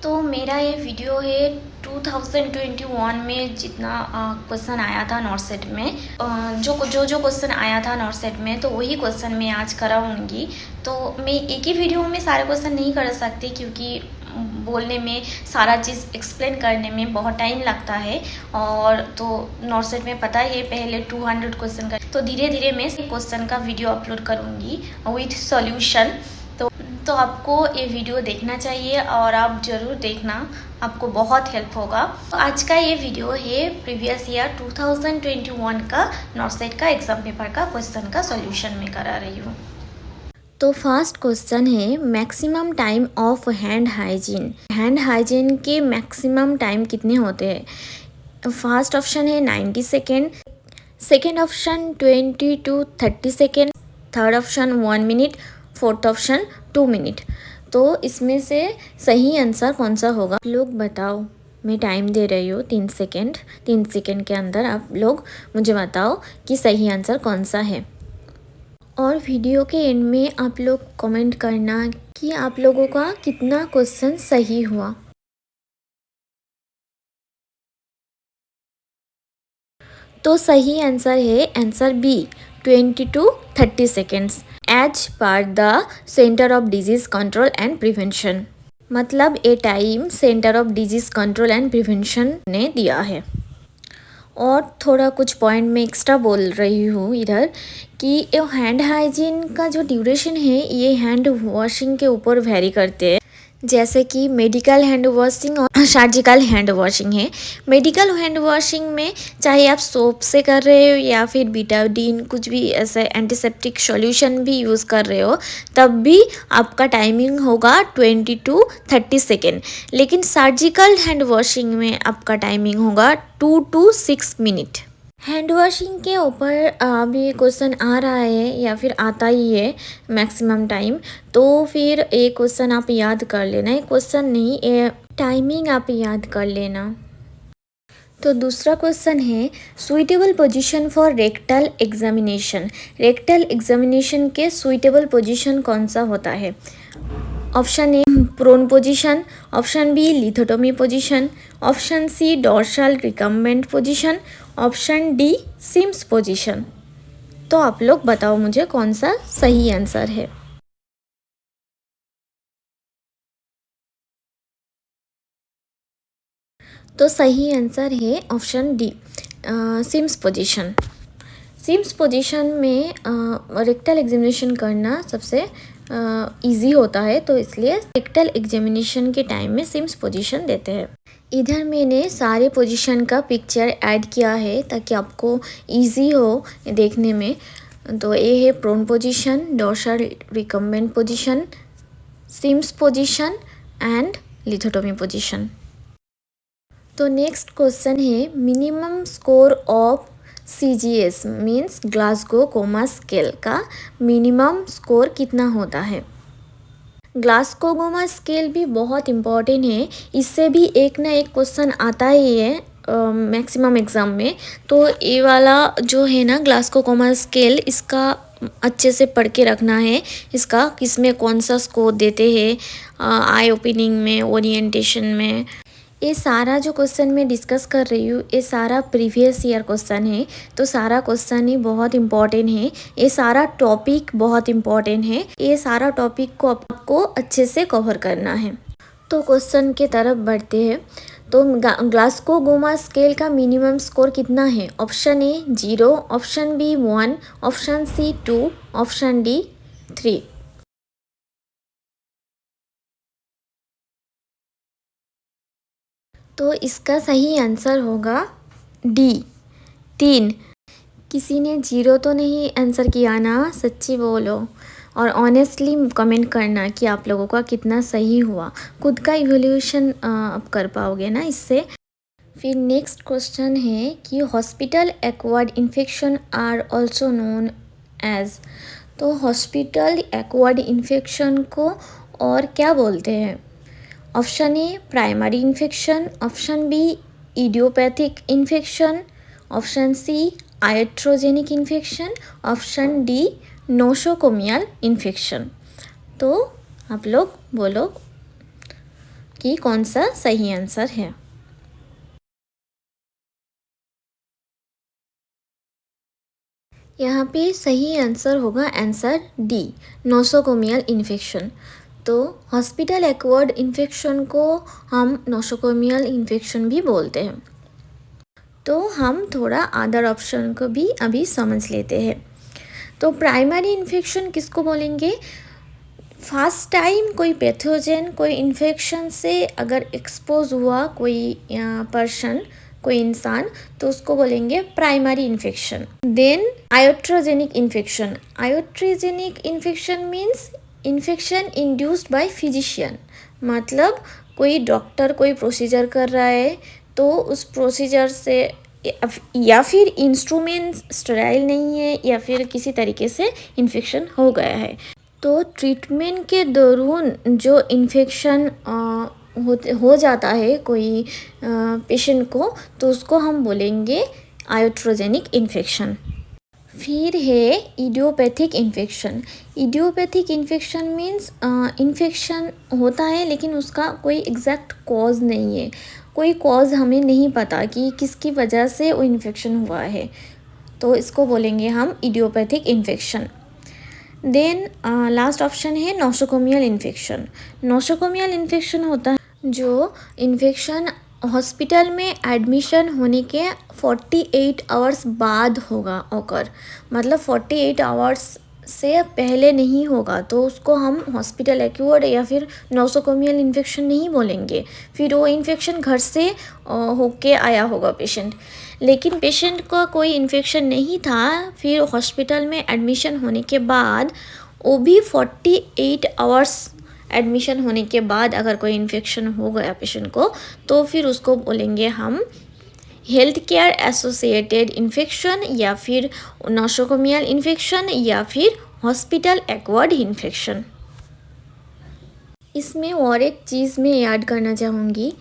तो मेरा ये वीडियो है 2021 में जितना क्वेश्चन आया था नॉर्थ सेट में, जो क्वेश्चन आया था नॉर्थ सेट में, तो वही क्वेश्चन मैं आज कराऊंगी। तो मैं एक ही वीडियो में सारे क्वेश्चन नहीं कर सकती, क्योंकि बोलने में सारा चीज़ एक्सप्लेन करने में बहुत टाइम लगता है। और तो नॉर्थ सेट में पता है पहले 200 क्वेश्चन का, तो धीरे धीरे मैं क्वेश्चन का वीडियो अपलोड करूँगी विथ सॉल्यूशन। तो आपको ये वीडियो देखना चाहिए और आप ज़रूर देखना, आपको बहुत हेल्प होगा। तो आज का ये वीडियो है प्रीवियस ईयर 2021 का नॉर्थ सेट का एग्ज़ाम पेपर का क्वेश्चन का सॉल्यूशन में करा रही हूँ। तो फर्स्ट क्वेश्चन है maximum time of hand hygiene. Hand hygiene के मैक्सिमम टाइम कितने होते हैं? फर्स्ट ऑप्शन है 90 second, second option 20 to 30 second, third option 1 minute, fourth option 2 minute. तो इसमें से सही आंसर कौन सा होगा? आप लोग बताओ। मैं टाइम दे रही हूँ 3 सेकेंड। 3 सेकेंड के अंदर आप लोग मुझे बताओ कि सही आंसर कौन सा है। और वीडियो के एंड में आप लोग कमेंट करना कि आप लोगों का कितना क्वेश्चन सही हुआ। तो सही आंसर है answer B, 20 to 30 seconds as per the centre of disease control and prevention. मतलब ये time centre of disease control and prevention ने दिया है। और थोड़ा कुछ पॉइंट में एक्स्ट्रा बोल रही हूँ इधर कि ये हैंड हाइजीन का जो ड्यूरेशन है ये हैंड वॉशिंग के ऊपर वेरी करते हैं। जैसे कि मेडिकल हैंड वॉशिंग और सर्जिकल हैंड वॉशिंग है। मेडिकल हैंड वॉशिंग में चाहे आप सोप से कर रहे हो या फिर बीटाडीन कुछ भी ऐसे एंटीसेप्टिक सॉल्यूशन भी यूज़ कर रहे हो, तब भी आपका टाइमिंग होगा 20 to 30 सेकेंड। लेकिन सर्जिकल हैंड वॉशिंग में आपका टाइमिंग होगा 2 to 6 मिनट। हैंड वॉशिंग के ऊपर अभी क्वेश्चन आ रहा है या फिर आता ही है मैक्सिमम टाइम, तो फिर एक क्वेश्चन आप याद कर लेना। एक क्वेश्चन नहीं, ये टाइमिंग आप याद कर लेना। तो दूसरा क्वेश्चन है suitable position for rectal examination. Rectal examination के सुइटेबल पोजीशन कौन सा होता है? Option A prone position, option B lithotomy position, option C dorsal recumbent position, option D Sims position. तो आप लोग बताओ मुझे कौन सा सही आंसर है। तो सही आंसर है option D, Sims position. Sims position में रेक्टल एग्जामिनेशन करना सबसे इजी होता है, तो इसलिए रेक्टल एग्जामिनेशन के टाइम में सिम्स पोजीशन देते हैं। इधर मैंने सारे पोजीशन का पिक्चर ऐड किया है ताकि आपको इजी हो देखने में। तो ये है prone position, dorsal recumbent position, Sims position and lithotomy position. तो नेक्स्ट क्वेश्चन है minimum score of CGS means Glasgow coma scale का मिनिमम स्कोर कितना होता है? ग्लासगो कोमा स्केल भी बहुत इम्पॉर्टेंट है, इससे भी एक ना एक क्वेश्चन आता ही है मैक्सिमम एग्ज़ाम में। तो ये वाला जो है ना ग्लासगो कोमा स्केल, इसका अच्छे से पढ़ के रखना है। इसका किसमें कौन सा स्कोर देते हैं, आई ओपनिंग में, ओरिएंटेशन में। ये सारा जो क्वेश्चन मैं डिस्कस कर रही हूँ ये सारा प्रीवियस ईयर क्वेश्चन है, तो सारा क्वेश्चन ही बहुत इम्पॉर्टेंट है। ये सारा टॉपिक बहुत इम्पॉर्टेंट है, ये सारा टॉपिक को आपको अच्छे से कवर करना है। तो क्वेश्चन के तरफ बढ़ते हैं। तो ग्लासगो कोमा स्केल का मिनिमम स्कोर कितना है? Option A 0, option B 1, option C 2, option D 3। तो इसका सही आंसर होगा डी, 3। किसी ने 0 तो नहीं आंसर किया ना? सच्ची बोलो और ऑनेस्टली कमेंट करना कि आप लोगों का कितना सही हुआ। खुद का इवोल्यूशन आप कर पाओगे ना इससे। फिर नेक्स्ट क्वेश्चन है कि hospital acquired infection are also known as. तो हॉस्पिटल एक्वायर्ड इन्फेक्शन को और क्या बोलते हैं? Option A primary infection, option B idiopathic infection, option C iatrogenic infection, option D nosocomial infection. तो आप लोग बोलो कि कौन सा सही आंसर है। यहाँ पे सही आंसर होगा आंसर डी, नोसोकोमियल इन्फेक्शन। तो हॉस्पिटल एक्वायर्ड इन्फेक्शन को हम नोसोकोमियल इन्फेक्शन भी बोलते हैं। तो हम थोड़ा अदर ऑप्शन को भी अभी समझ लेते हैं। तो प्राइमरी इन्फेक्शन किसको बोलेंगे? फर्स्ट टाइम कोई पैथोजन, कोई इन्फेक्शन से अगर एक्सपोज हुआ कोई पर्सन, कोई इंसान, तो उसको बोलेंगे primary infection. Then iatrogenic infection. Iatrogenic infection means infection induced by physician, मतलब कोई डॉक्टर कोई प्रोसीजर कर रहा है तो उस प्रोसीजर से या फिर इंस्ट्रूमेंट स्टेराइल नहीं है या फिर किसी तरीके से इन्फेक्शन हो गया है, तो ट्रीटमेंट के दौरान जो इन्फेक्शन हो जाता है कोई पेशेंट को, तो उसको हम बोलेंगे आयोट्रोजेनिक इन्फेक्शन। फिर है idiopathic infection. Idiopathic infection means infection होता है लेकिन उसका कोई एग्जैक्ट कॉज नहीं है, कोई कॉज हमें नहीं पता कि किसकी वजह से वो इन्फेक्शन हुआ है, तो इसको बोलेंगे हम idiopathic infection. Then last option है नोसोकोमियल इन्फेक्शन। नोसोकोमियल इन्फेक्शन होता है जो इन्फेक्शन हॉस्पिटल में एडमिशन होने के 48 आवर्स बाद होगा ओकर, मतलब 48 आवर्स से पहले नहीं होगा, तो उसको हम हॉस्पिटल एक्वायर्ड या फिर नोसोकोमियल इन्फेक्शन नहीं बोलेंगे। फिर वो इन्फेक्शन घर से होके आया होगा पेशेंट, लेकिन पेशेंट का कोई इन्फेक्शन नहीं था, फिर हॉस्पिटल में एडमिशन होने के बाद वो भी 48 आवर्स एडमिशन होने के बाद अगर कोई इन्फेक्शन हो गया पेशेंट को, तो फिर उसको बोलेंगे हम हेल्थ केयर एसोसिएटेड इन्फेक्शन या फिर नोसोकोमियल इन्फेक्शन या फिर हॉस्पिटल एक्वायर्ड इन्फेक्शन। इसमें और एक चीज़ मैं ऐड करना चाहूँगी,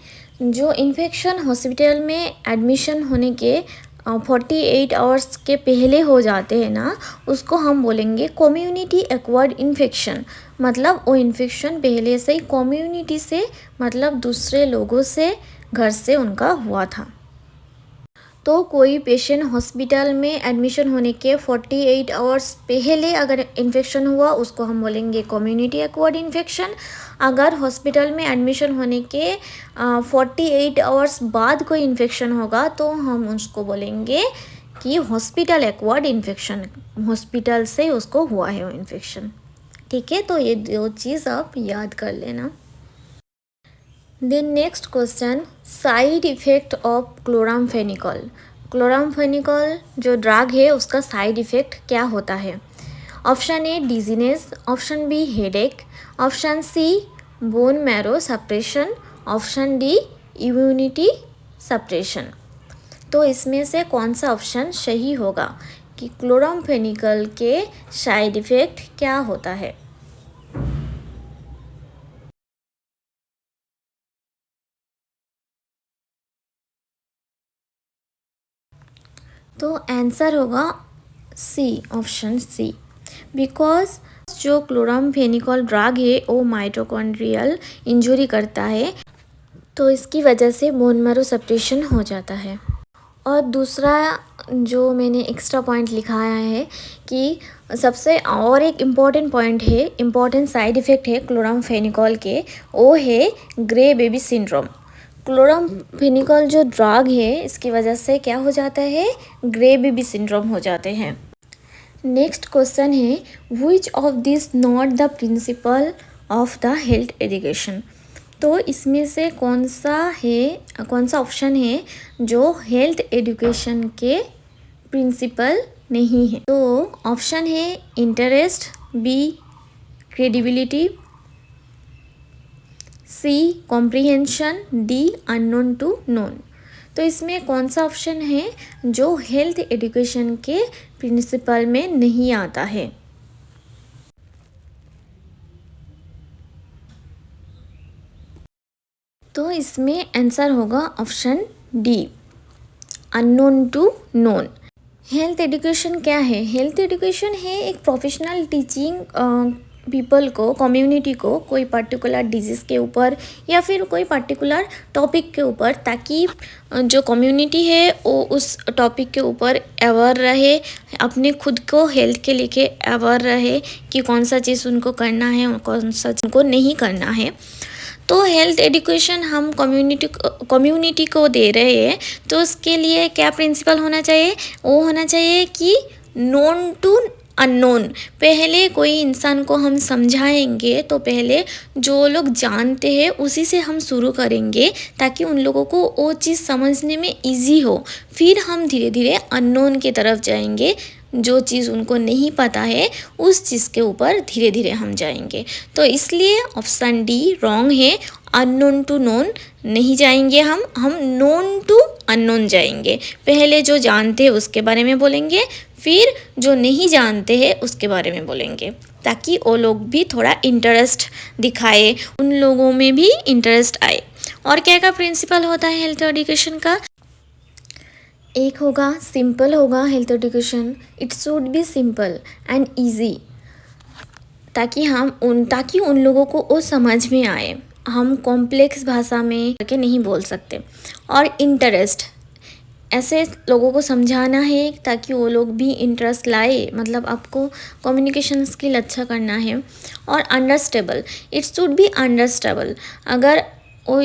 जो इन्फेक्शन हॉस्पिटल में एडमिशन होने के 48 आवर्स के पहले हो जाते हैं ना, उसको हम बोलेंगे कम्युनिटी एक्वायर्ड इन्फेक्शन। मतलब वो इन्फेक्शन पहले से ही कम्युनिटी से, मतलब दूसरे लोगों से, घर से उनका हुआ था। तो कोई पेशेंट हॉस्पिटल में एडमिशन होने के 48 आवर्स पहले अगर इन्फेक्शन हुआ, उसको हम बोलेंगे कम्युनिटी एक्वायर्ड इन्फेक्शन। अगर हॉस्पिटल में एडमिशन होने के 48 आवर्स बाद कोई इन्फेक्शन होगा, तो हम उसको बोलेंगे कि हॉस्पिटल एक्वायर्ड इन्फेक्शन, हॉस्पिटल से उसको हुआ है वो इन्फेक्शन। ठीक है, तो ये दो चीज़ आप याद कर लेना। Then next question, side effect of chloramphenicol. Chloramphenicol जो ड्रग है उसका साइड इफ़ेक्ट क्या होता है? Option A dizziness, option B headache, option C bone marrow suppression, option D immunity suppression. तो इसमें से कौन सा ऑप्शन सही होगा कि क्लोरामफेनिकोल के साइड इफ़ेक्ट क्या होता है? तो आंसर होगा सी, ऑप्शन सी। बिकॉज जो क्लोरामफेनिकोल ड्रग है वो माइटोकॉन्ड्रियल इंजुरी करता है, तो इसकी वजह से बोन मैरो सप्रेशन हो जाता है। और दूसरा जो मैंने एक्स्ट्रा पॉइंट लिखाया है कि सबसे और एक इम्पॉर्टेंट पॉइंट है, इम्पॉर्टेंट साइड इफ़ेक्ट है क्लोरामफेनिकोल के, वो है ग्रे बेबी सिंड्रोम। क्लोरामफेनिकोल जो ड्रग है इसकी वजह से क्या हो जाता है? ग्रे बेबी सिंड्रोम हो जाते हैं। नेक्स्ट क्वेश्चन है, which of this not the principle of the health education. तो इसमें से कौन सा ऑप्शन है जो हेल्थ एजुकेशन के प्रिंसिपल नहीं है? तो ऑप्शन है interest, B credibility, C comprehension, D unknown to known. तो इसमें कौन सा ऑप्शन है जो हेल्थ एजुकेशन के प्रिंसिपल में नहीं आता है? तो इसमें आंसर होगा option D, unknown to known. Health education क्या है? हेल्थ एजुकेशन है एक प्रोफेशनल टीचिंग पीपल को, कम्युनिटी को कोई पर्टिकुलर डिजीज़ के ऊपर या फिर कोई पर्टिकुलर टॉपिक के ऊपर, ताकि जो कम्युनिटी है वो उस टॉपिक के ऊपर अवेयर रहे, अपने खुद को हेल्थ के लेके अवेयर रहे कि कौन सा चीज़ उनको करना है और कौन सा चीज़ उनको नहीं करना है। तो हेल्थ एजुकेशन हम कम्युनिटी को दे रहे हैं, तो उसके लिए क्या प्रिंसिपल होना चाहिए? वो होना चाहिए कि नोन टू अननोन। पहले कोई इंसान को हम समझाएंगे तो पहले जो लोग जानते हैं उसी से हम शुरू करेंगे, ताकि उन लोगों को वो चीज़ समझने में इजी हो। फिर हम धीरे धीरे अननोन की तरफ जाएंगे, जो चीज़ उनको नहीं पता है उस चीज़ के ऊपर धीरे धीरे हम जाएंगे। तो इसलिए ऑप्शन डी रॉन्ग है। अननोन टू नोन नहीं जाएंगे हम नोन टू अननोन जाएंगे। पहले जो जानते हैं उसके बारे में बोलेंगे, फिर जो नहीं जानते हैं उसके बारे में बोलेंगे, ताकि वो लोग भी थोड़ा इंटरेस्ट दिखाए, उन लोगों में भी इंटरेस्ट आए। और क्या क्या प्रिंसिपल होता है हेल्थ एजुकेशन का? एक होगा सिंपल होगा health education. It should be simple and easy, ताकि उन लोगों को वो समझ में आए। हम कॉम्प्लेक्स भाषा में करके नहीं बोल सकते। और इंटरेस्ट, ऐसे लोगों को समझाना है ताकि वो लोग भी इंटरेस्ट लाए, मतलब आपको कम्युनिकेशन स्किल अच्छा करना है। और understandable, it should be understandable. अगर वो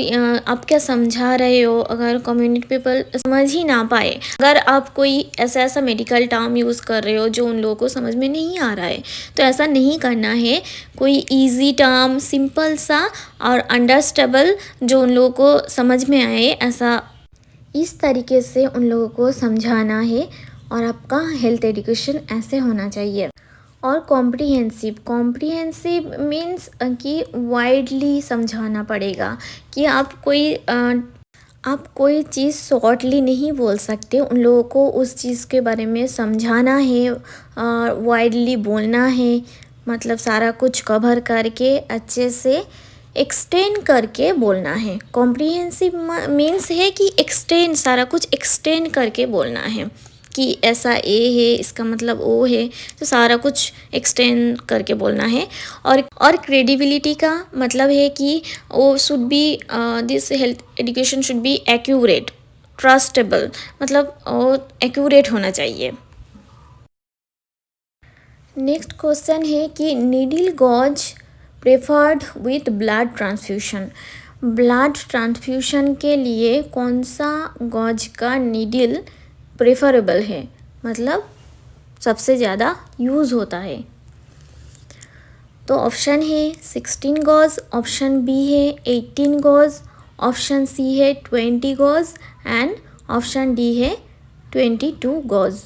आप क्या समझा रहे हो, अगर कम्युनिटी पीपल समझ ही ना पाए, अगर आप कोई ऐसा मेडिकल टर्म यूज़ कर रहे हो जो उन लोगों को समझ में नहीं आ रहा है, तो ऐसा नहीं करना है। कोई इजी टर्म, सिंपल सा और अंडरस्टेबल, जो उन लोगों को समझ में आए, ऐसा इस तरीके से उन लोगों को समझाना है। और आपका हेल्थ एजुकेशन ऐसे होना चाहिए। और कॉम्प्रिहेंसिव मीन्स कि वाइडली समझाना पड़ेगा, कि आप कोई चीज़ शॉर्टली नहीं बोल सकते। उन लोगों को उस चीज़ के बारे में समझाना है और वाइडली बोलना है, मतलब सारा कुछ कवर करके अच्छे से एक्सटेंड करके बोलना है। कॉम्प्रिहेंसिव मीन्स है कि एक्सटेंड, सारा कुछ एक्सटेंड करके बोलना है, कि ऐसा ए है इसका मतलब ओ है, तो सारा कुछ एक्सटेंड करके बोलना है। और क्रेडिबिलिटी का मतलब है कि वो should be, this health education should be accurate, trustable, मतलब वो एक्यूरेट होना चाहिए। नेक्स्ट क्वेश्चन है कि needle gauge preferred with blood transfusion. Blood transfusion के लिए कौन सा गॉज का नीडल प्रेफरेबल है, मतलब सबसे ज़्यादा यूज़ होता है? तो ऑप्शन है 16 गॉज, ऑप्शन बी है 18 गॉज, ऑप्शन सी है 20 गॉज एंड ऑप्शन डी है 22 गॉज।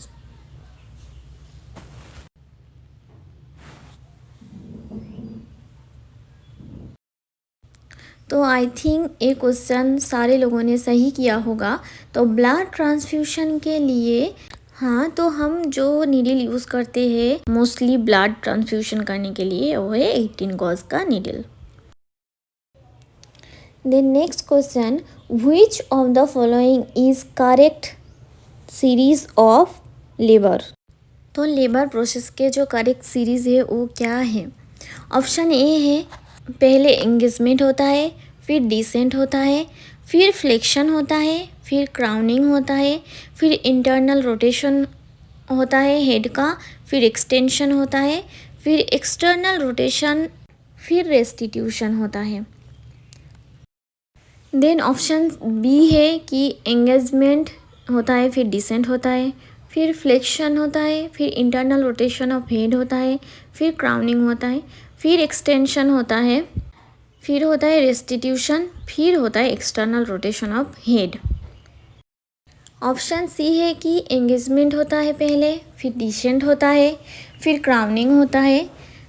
तो आई थिंक ये क्वेश्चन सारे लोगों ने सही किया होगा। तो ब्लड ट्रांसफ्यूशन के लिए, हाँ, तो हम जो नीडल यूज़ करते हैं मोस्टली ब्लड ट्रांसफ्यूशन करने के लिए, वो है 18 गॉज का needle. Then next question, which of the following is correct series of labour? तो लेबर प्रोसेस के जो करेक्ट सीरीज़ है वो क्या है? ऑप्शन ए है, पहले एंगेजमेंट होता है, फिर डिसेंट होता है, फिर फ्लेक्शन होता है, फिर क्राउनिंग होता है, फिर इंटरनल रोटेशन होता है हेड का, फिर एक्सटेंशन होता है, फिर एक्सटर्नल रोटेशन, फिर रेस्टिट्यूशन होता है। देन ऑप्शन बी है कि एंगेजमेंट होता है, फिर डिसेंट होता है, फिर फ्लेक्शन होता है, फिर इंटरनल रोटेशन ऑफ हेड होता है, फिर क्राउनिंग होता है, फिर एक्सटेंशन होता है, फिर होता है रेस्टिट्यूशन, फिर होता है external rotation of head. Option C है कि एंगेजमेंट होता है पहले, फिर डिसेंट होता है, फिर क्राउनिंग होता है,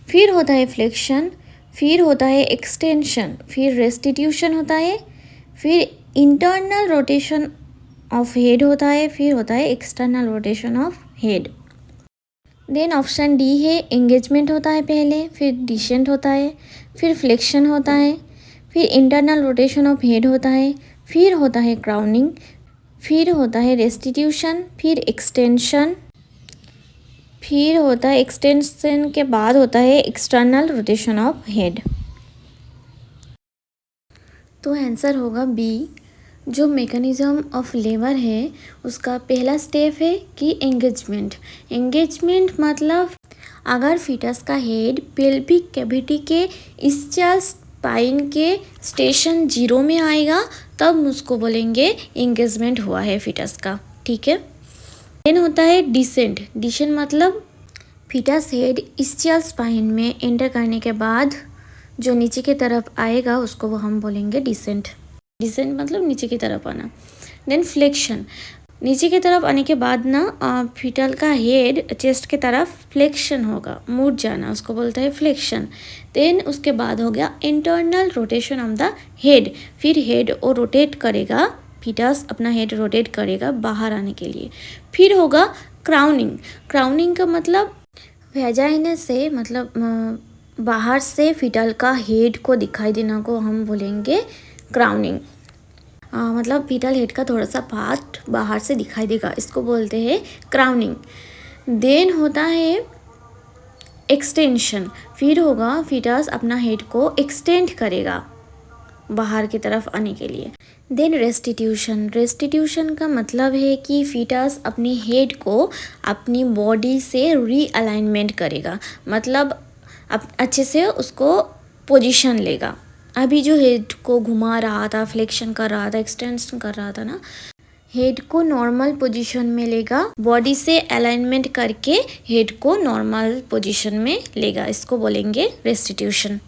फिर होता है फ्लेक्शन, फिर होता है एक्सटेंशन, फिर रेस्टिट्यूशन होता है, फिर इंटरनल रोटेशन ऑफ हेड होता है, फिर होता है external rotation of head. Then option D है, एंगेजमेंट होता है पहले, फिर डिसेंट होता है, फिर फ्लेक्शन होता है, फिर इंटरनल रोटेशन ऑफ हेड होता है, फिर होता है क्राउनिंग, फिर होता है रेस्टिट्यूशन, फिर एक्सटेंशन, फिर होता है एक्सटेंशन के बाद होता है एक्सटर्नल रोटेशन ऑफ हेड। तो आंसर होगा बी। जो मैकेनिज्म ऑफ लेबर है उसका पहला स्टेप है कि एंगेजमेंट। एंगेजमेंट मतलब अगर फीटस का हेड पेल्विक कैविटी के इसचाल स्पाइन के स्टेशन 0 में आएगा तब उसको बोलेंगे एंगेजमेंट हुआ है फीटस का। ठीक है। देन होता है डिसेंट। डिसेंट मतलब फीटस हेड इसचाल स्पाइन में एंटर करने के बाद जो नीचे की तरफ आएगा उसको वो हम बोलेंगे डिसेंट। डिसेंट मतलब नीचे की तरफ आना। Then flexion. नीचे की तरफ आने के बाद ना फीटल का हेड चेस्ट की तरफ फ्लेक्शन होगा, मुड़ जाना, उसको बोलते हैं फ्लेक्शन। देन उसके बाद हो गया internal rotation of the head. फिर हेड वो रोटेट करेगा, फीटस अपना हेड रोटेट करेगा बाहर आने के लिए। फिर होगा क्राउनिंग। क्राउनिंग का मतलब वेजाइना से मतलब बाहर से फीटल का हेड को दिखाई देना को हम बोलेंगे क्राउनिंग। मतलब फीटल हेड का थोड़ा सा पार्ट बाहर से दिखाई देगा, इसको बोलते हैं क्राउनिंग। देन होता है एक्सटेंशन। फिर होगा फीटस अपना हेड को एक्सटेंड करेगा बाहर की तरफ आने के लिए। Then restitution. रेस्टिट्यूशन का मतलब है कि फीटस अपनी हेड को अपनी बॉडी से रीअलाइनमेंट करेगा, मतलब अच्छे से उसको पोजीशन लेगा। अभी जो हेड को घुमा रहा था, फ्लेक्शन कर रहा था, एक्सटेंशन कर रहा था ना, हेड को नॉर्मल पोजीशन में लेगा, बॉडी से अलाइनमेंट करके हेड को नॉर्मल पोजीशन में लेगा, इसको बोलेंगे रेस्टिट्यूशन।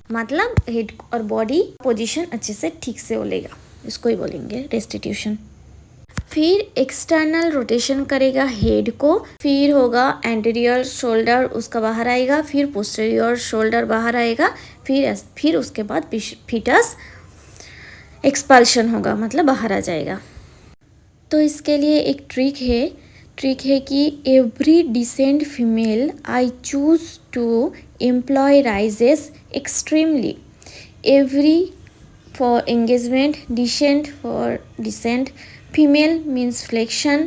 मतलब हेड और बॉडी पोजीशन अच्छे से ठीक से हो लेगा, इसको ही बोलेंगे रेस्टिट्यूशन। फिर एक्सटर्नल रोटेशन करेगा हेड को। फिर होगा एंटीरियर शोल्डर उसका बाहर आएगा, फिर पोस्टीरियर शोल्डर बाहर आएगा, फिर उसके बाद फीटस एक्सपल्शन होगा, मतलब बाहर आ जाएगा। तो इसके लिए एक ट्रिक है कि every descent female I choose to employ rises extremely. Every for engagement, descent for descent, female means flexion,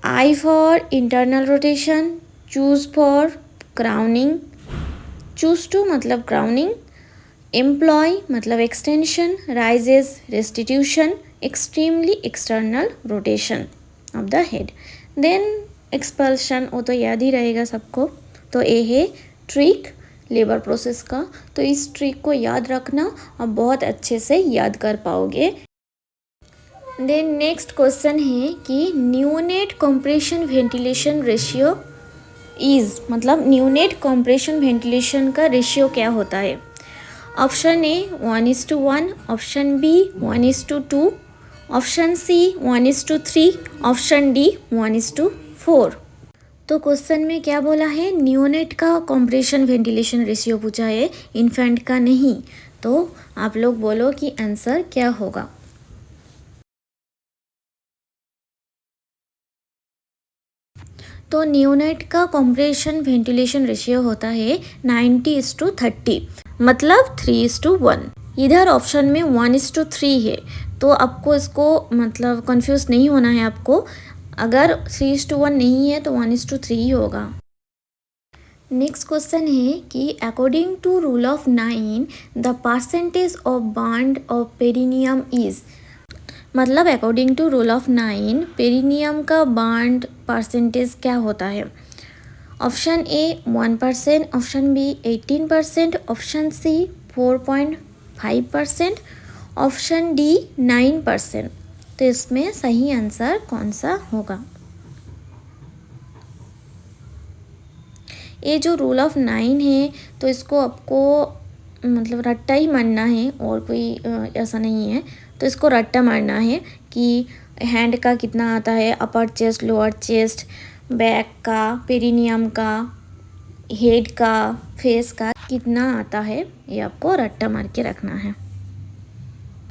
I for internal rotation, choose for crowning, choose to मतलब crowning, employ मतलब extension, rises restitution, extremely external rotation of the head, then expulsion। वो तो याद ही रहेगा सबको। तो ये है ट्रिक लेबर प्रोसेस का। तो इस ट्रिक को याद रखना और बहुत अच्छे से याद कर पाओगे। देन नेक्स्ट क्वेश्चन है कि neonate compression ventilation ratio is, मतलब न्यूनेट कंप्रेशन वेंटिलेशन का रेशियो क्या होता है। Option A 1:1, option B 1:2, option C 1:3, option D 1:4। तो क्वेश्चन में क्या बोला है, न्यूनेट का कंप्रेशन वेंटिलेशन रेशियो पूछा है, इन्फेंट का नहीं। तो आप लोग बोलो कि आंसर क्या होगा। तो न्यूनेट का कंप्रेशन वेंटिलेशन रेशियो होता है 90:30, मतलब 3:1। इधर ऑप्शन में 1:3 है, तो आपको इसको मतलब कंफ्यूज नहीं होना है आपको। अगर 3:1 नहीं है तो 1:3 ही होगा। नेक्स्ट क्वेश्चन है कि according to rule of 9 the percentage of bond of perineum is, मतलब according to rule of 9 perineum का बॉन्ड परसेंटेज क्या होता है। Option A 1%, option B 18%, option C 4.5%, option D 9%। तो इसमें सही आंसर कौन सा होगा। ये जो रूल ऑफ 9 है तो इसको आपको मतलब रट्टा ही मारना है, और कोई ऐसा नहीं है। तो इसको रट्टा मारना है कि हैंड का कितना आता है, अपर चेस्ट, लोअर चेस्ट, बैक का, पेरिनियम का, हेड का, फेस का कितना आता है, ये आपको रट्टा मार के रखना है।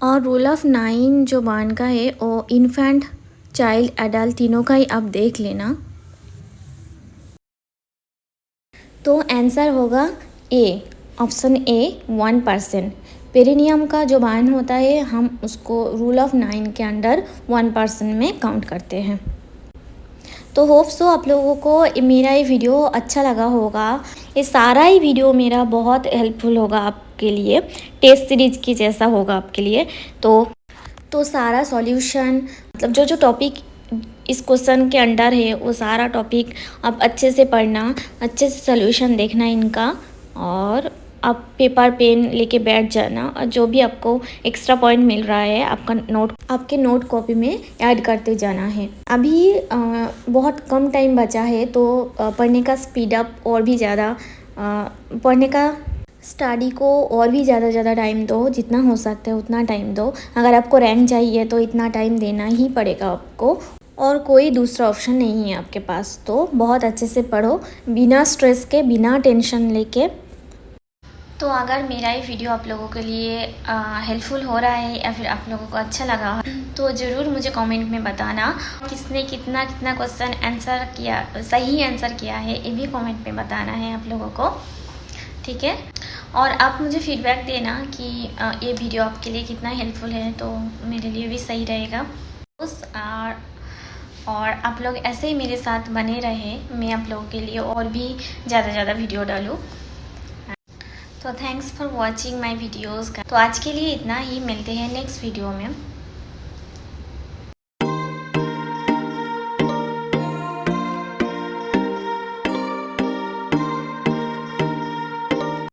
और रूल ऑफ 9 जो बॉन्ड का है वो इन्फेंट, चाइल्ड, एडल्ट तीनों का ही आप देख लेना। तो आंसर होगा ए, ऑप्शन ए 1%। पेरिनियम का जो बॉन्ड होता है हम उसको रूल ऑफ 9 के अंडर 1% में काउंट करते हैं। तो होप सो आप लोगों को मेरा ये वीडियो अच्छा लगा होगा। ये सारा ही वीडियो मेरा बहुत हेल्पफुल होगा आपके लिए, टेस्ट सीरीज की जैसा होगा आपके लिए। तो सारा सॉल्यूशन मतलब जो जो टॉपिक इस क्वेश्चन के अंडर है वो सारा टॉपिक आप अच्छे से पढ़ना, अच्छे से सॉल्यूशन देखना इनका, और आप पेपर पेन लेके बैठ जाना और जो भी आपको एक्स्ट्रा पॉइंट मिल रहा है आपके नोट कॉपी में ऐड करते जाना है। अभी बहुत कम टाइम बचा है तो पढ़ने का स्पीड अप और भी ज़्यादा, पढ़ने का स्टडी को और भी ज़्यादा टाइम दो, जितना हो सकता है उतना टाइम दो। अगर आपको रैंक चाहिए तो इतना टाइम देना ही पड़ेगा आपको, और कोई दूसरा ऑप्शन नहीं है आपके पास। तो बहुत अच्छे से पढ़ो, बिना स्ट्रेस के, बिना टेंशन लेके। तो अगर मेरा ये वीडियो आप लोगों के लिए हेल्पफुल हो रहा है या फिर आप लोगों को अच्छा लगा तो ज़रूर मुझे कमेंट में बताना किसने कितना क्वेश्चन आंसर किया, सही आंसर किया है, ये भी कमेंट में बताना है आप लोगों को, ठीक है। और आप मुझे फीडबैक देना कि ये वीडियो आपके लिए कितना हेल्पफुल है, तो मेरे लिए भी सही रहेगा। और आप लोग ऐसे ही मेरे साथ बने रहे, मैं आप लोगों के लिए और भी ज़्यादा वीडियो डालूँ। तो thanks for watching my videos. तो आज के लिए इतना ही, मिलते हैं नेक्स्ट वीडियो में।